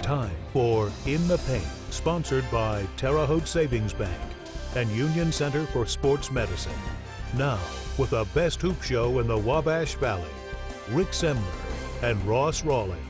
Time for In the Paint, sponsored by Terre Haute Savings Bank and Union Center for Sports Medicine. Now, with the best hoop show in the Wabash Valley, Rick Semler and Ross Rawlings.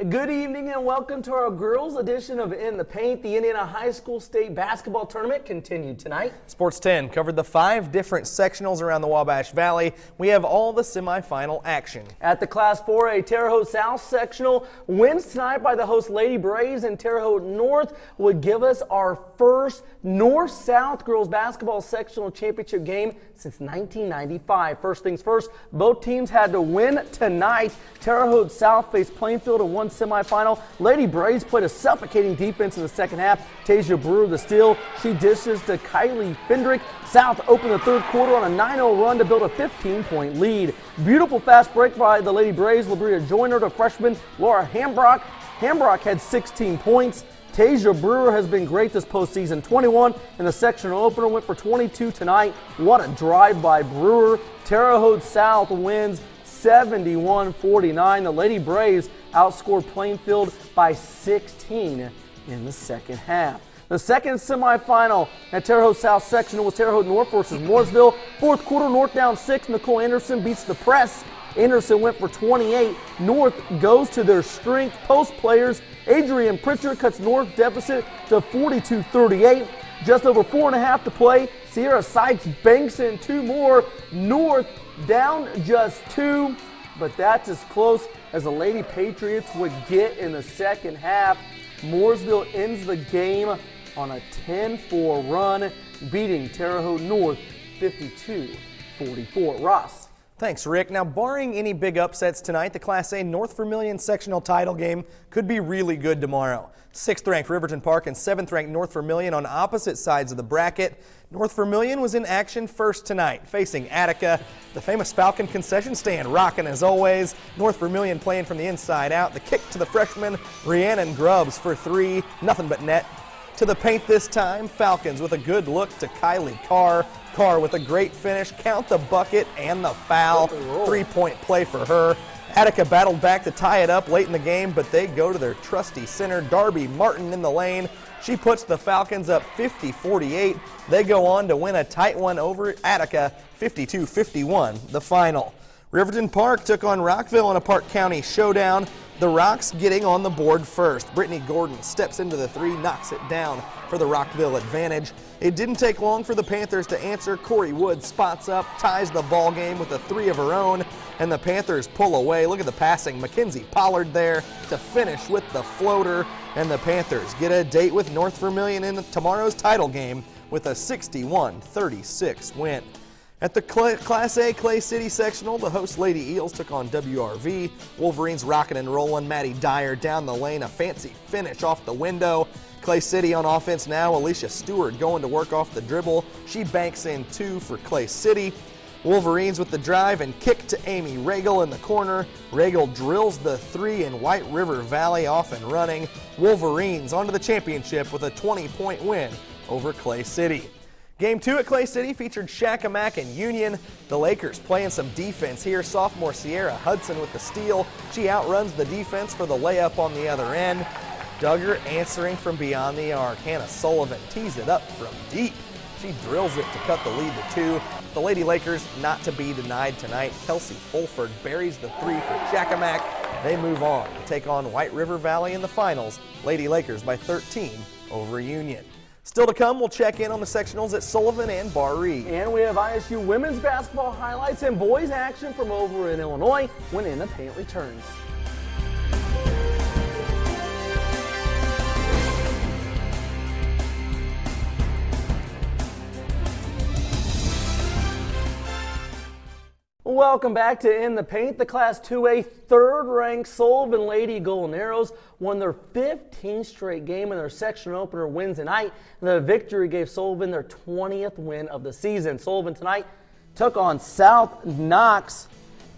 Good evening and welcome to our girls edition of In the Paint. The Indiana High School State Basketball Tournament continued tonight. Sports 10 covered the 5 different sectionals around the Wabash Valley. We have all the semifinal action. At the Class 4A Terre Haute South sectional, wins tonight by the host Lady Braves and Terre Haute North would give us our first North-South girls basketball sectional championship game since 1995. First things first, both teams had to win tonight. Terre Haute South faced Plainfield in one semifinal. Lady Braves played a suffocating defense in the second half. Tasia Brewer the steal. She dishes to Kylie Fendrick. South opened the third quarter on a 9-0 run to build a 15-point lead. Beautiful fast break by the Lady Braves. Labria Joyner to freshman Laura Hambrock. Hambrock had 16 points. Tasia Brewer has been great this postseason. 21 in the sectional opener, went for 22 tonight. What a drive by Brewer. Terre Haute South wins 71-49. The Lady Braves outscored Plainfield by 16 in the second half. The second semifinal at Terre Haute South sectional was Terre Haute North versus Mooresville. Fourth quarter, North down 6. Nicole Anderson beats the press. Anderson went for 28. North goes to their strength post players. Adrian Pritchard cuts North deficit to 42-38. Just over 4.5 to play. Sierra Sykes banks in 2 more. North down just 2, but that's as close as the Lady Patriots would get in the second half. Mooresville ends the game on a 10-4 run, beating Terre Haute North 52-44. Ross. Thanks, Rick. Now, barring any big upsets tonight, the Class A North Vermilion sectional title game could be really good tomorrow. 6th-ranked Riverton Park and 7th-ranked North Vermilion on opposite sides of the bracket. North Vermilion was in action first tonight, facing Attica. The famous Falcon concession stand rocking as always. North Vermilion playing from the inside out. The kick to the freshman, Rhiannon Grubbs for 3. Nothing but net. To the paint this time, Falcons with a good look to Kylie Carr. Carr with a great finish, count the bucket and the foul. 3-point play for her. Attica battled back to tie it up late in the game, but they go to their trusty center, Darby Martin, in the lane. She puts the Falcons up 50-48. They go on to win a tight one over Attica, 52-51, the final. Riverton Park took on Rockville in a Park County showdown. The Rocks getting on the board first. Brittany Gordon steps into the 3, knocks it down for the Rockville advantage. It didn't take long for the Panthers to answer. Corey Wood spots up, ties the ball game with a 3 of her own, and the Panthers pull away. Look at the passing. Mackenzie Pollard there to finish with the floater, and the Panthers get a date with North Vermilion in tomorrow's title game with a 61-36 win. At the Class A Clay City sectional, the host Lady Eels took on WRV. Wolverines rocking and rolling. Maddie Dyer down the lane, a fancy finish off the window. Clay City on offense now. Alicia Stewart going to work off the dribble. She banks in 2 for Clay City. Wolverines with the drive and kick to Amy Regal in the corner. Regal drills the 3 in White River Valley, off and running. Wolverines onto the championship with a 20-point win over Clay City. Game 2 at Clay City featured Shakamak and Union. The Lakers playing some defense here. Sophomore Sierra Hudson with the steal. She outruns the defense for the layup on the other end. Duggar answering from beyond the arc. Hannah Sullivan tees it up from deep. She drills it to cut the lead to 2. The Lady Lakers not to be denied tonight. Kelsey Fulford buries the 3 for Shakamak. They move on to take on White River Valley in the finals. Lady Lakers by 13 over Union. Still to come, we'll check in on the sectionals at Sullivan and Bar Reed. And we have ISU women's basketball highlights and boys action from over in Illinois when In the Paint returns. Welcome back to In the Paint. The Class 2A third-ranked Sullivan Lady Golden Arrows won their 15th straight game in their section opener Wednesday night. The victory gave Sullivan their 20th win of the season. Sullivan tonight took on South Knox.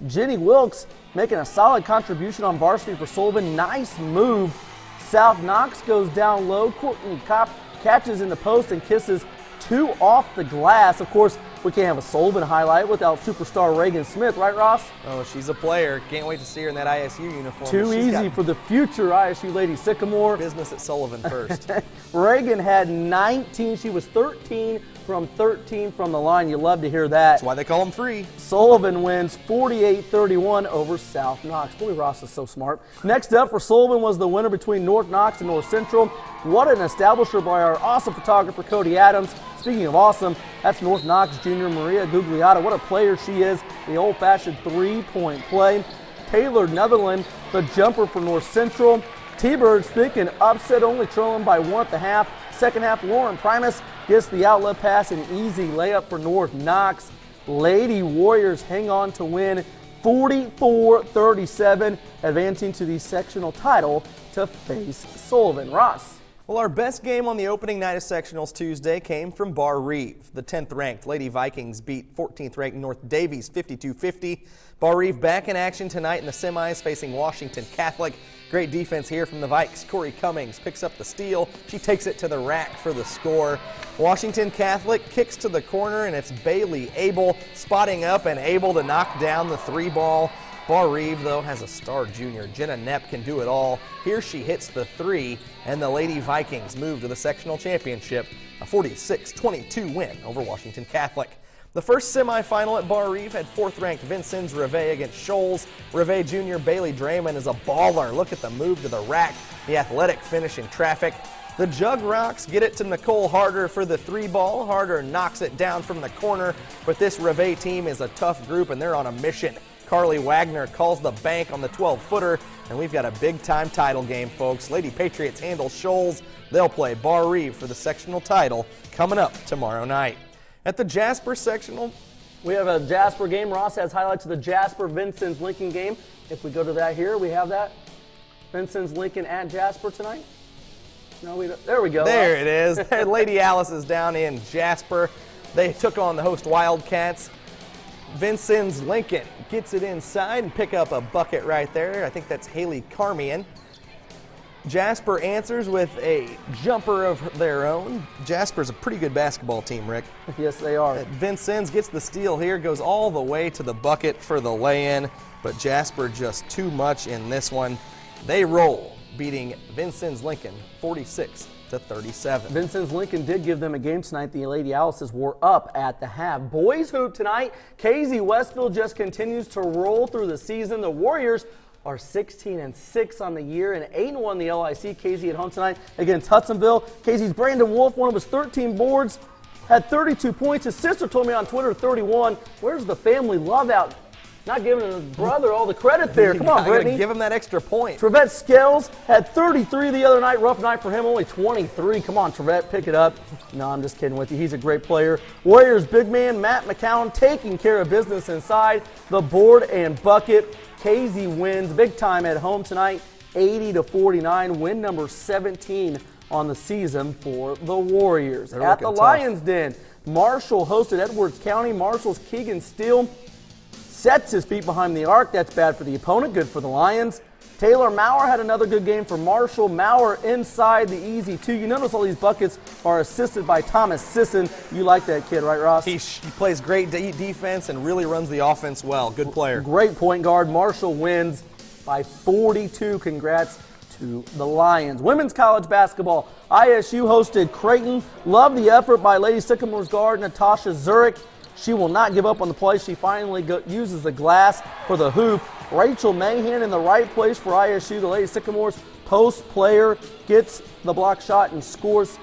Jenny Wilkes making a solid contribution on varsity for Sullivan. Nice move. South Knox goes down low. Courtney Kopp catches in the post and kisses 2 off the glass. Of course, We can't have a Sullivan highlight without superstar Reagan Smith, right, Ross? Oh, she's a player. Can't wait to see her in that ISU uniform. Too easy for the future ISU Lady Sycamore. Business at Sullivan first. Reagan had 19. She was 13 from 13 from the line. You love to hear that. That's why they call them free. Sullivan wins 48-31 over South Knox. Boy, Ross is so smart. Next up for Sullivan was the winner between North Knox and North Central. What an establisher by our awesome photographer, Cody Adams. Speaking of awesome, that's North Knox junior Maria Gugliotta. What a player she is. The old-fashioned three-point play. Taylor Netherland, the jumper for North Central. T-Birds thinking upset, only trailing by 1 at the half. Second half, Lauren Primus gets the outlet pass, an easy layup for North Knox. Lady Warriors hang on to win 44-37, advancing to the sectional title to face Sullivan. Ross. Well, our best game on the opening night of sectionals Tuesday came from Bar Reeve. The 10th-ranked Lady Vikings beat 14th-ranked North Davies 52-50. Bar Reeve back in action tonight in the semis facing Washington Catholic. Great defense here from the Vikes. Corey Cummings picks up the steal. She takes it to the rack for the score. Washington Catholic kicks to the corner, and it's Bailey Abel spotting up and able to knock down the three ball. Bar Reeve, though, has a star junior. Jenna Knepp can do it all. Here she hits the three, and the Lady Vikings move to the sectional championship, a 46-22 win over Washington Catholic. The first semifinal at Bar Reeve had 4th-ranked Vincennes Reveille against Shoals. Reveille junior Bailey Draymond is a baller. Look at the move to the rack, the athletic finish in traffic. The Jug Rocks get it to Nicole Harder for the three ball. Harder knocks it down from the corner, but this Reveille team is a tough group, and they're on a mission. Carly Wagner calls the bank on the 12-footer, and we've got a big-time title game, folks. Lady Patriots handle Shoals. They'll play Bar Reeve for the sectional title coming up tomorrow night. At the Jasper sectional, we have a Jasper game. Ross has highlights of the Jasper-Vincennes-Lincoln game. If we go to that here, we have that. Vincennes-Lincoln at Jasper tonight. No, we don't. There we go. There it is. Lady Alice is down in Jasper. They took on the host Wildcats. Vincennes-Lincoln gets it inside and pick up a bucket right there. I think that's Haley Carmian. Jasper answers with a jumper of their own. Jasper's a pretty good basketball team, Rick. Yes, they are. Vincennes gets the steal here, goes all the way to the bucket for the lay-in, but Jasper just too much in this one. They roll, beating Vincennes-Lincoln 46-37. Vincennes-Lincoln did give them a game tonight. The Lady Alices were up at the half. Boys hoop tonight. KZ Westfield just continues to roll through the season. The Warriors are 16-6 on the year and 8-1 the LIC. KZ at home tonight against Hudsonville. KZ's Brandon Wolf, one of his 13 boards, had 32 points. His sister told me on Twitter 31. Where's the family love out? Not giving his brother all the credit there. Come on, Brittany. Give him that extra point. Trevette Scales had 33 the other night. Rough night for him, only 23. Come on, Trevette, pick it up. No, I'm just kidding with you. He's a great player. Warriors big man Matt McCown taking care of business inside the board and bucket. KZ wins big time at home tonight, 80-49. Win number 17 on the season for the Warriors. They're at the tough. Lions Den, Marshall hosted Edwards County. Marshall's Keegan Steele sets his feet behind the arc. That's bad for the opponent, good for the Lions. Taylor Maurer had another good game for Marshall. Maurer inside the easy two. You notice all these buckets are assisted by Thomas Sisson. You like that kid, right, Ross? He plays great defense and really runs the offense well. Good player. Great point guard. Marshall wins by 42. Congrats to the Lions. Women's college basketball. ISU hosted Creighton. Love the effort by Lady Sycamore's guard, Natasha Zurich. She will not give up on the play. She finally uses the glass for the hoop. Rachel Mahan in the right place for ISU. The Lady Sycamores post player gets the block shot and scores.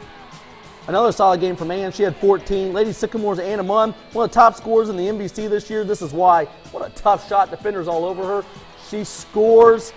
Another solid game for Mahan. She had 14. Lady Sycamores Anna Munn, one of the top scorers in the MVC this year. This is why. What a tough shot. Defenders all over her. She scores.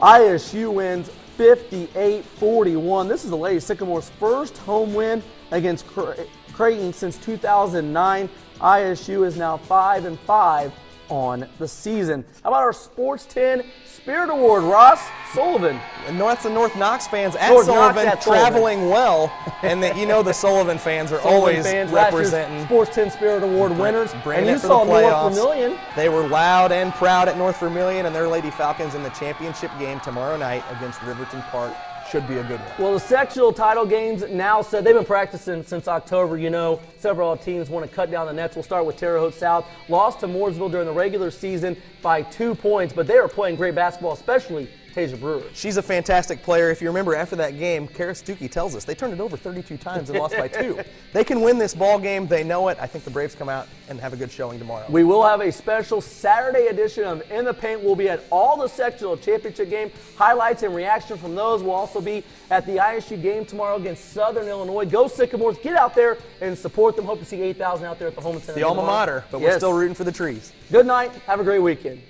ISU wins 58-41. This is the Lady Sycamores' first home win against Creighton since 2009. ISU is now 5-5 on the season. How about our Sports 10 Spirit Award, Ross? Sullivan. And that's the North Knox fans at North Sullivan Knox at traveling well. And you know the Sullivan fans are always representing. Sports 10 Spirit Award winners. Bringing and you it for saw the playoffs. North Vermilion. They were loud and proud at North Vermilion and their Lady Falcons in the championship game tomorrow night against Riverton Park should be a good one. Well, the sectional title games now said they've been practicing since October. You know, several teams want to cut down the nets. We'll start with Terre Haute South. Lost to Mooresville during the regular season by 2 points, but they are playing great basketball, especially Tasia Brewer. She's a fantastic player. If you remember, after that game, Kara Stuckey tells us they turned it over 32 times and lost by 2. They can win this ball game. They know it. I think the Braves come out and have a good showing tomorrow. We will have a special Saturday edition of In the Paint. We'll be at all the sectional championship game. Highlights and reaction from those will also be at the ISU game tomorrow against Southern Illinois. Go Sycamores. Get out there and support them. Hope to see 8,000 out there at the Home Center. The alma mater, but we're still rooting for the trees. Good night. Have a great weekend.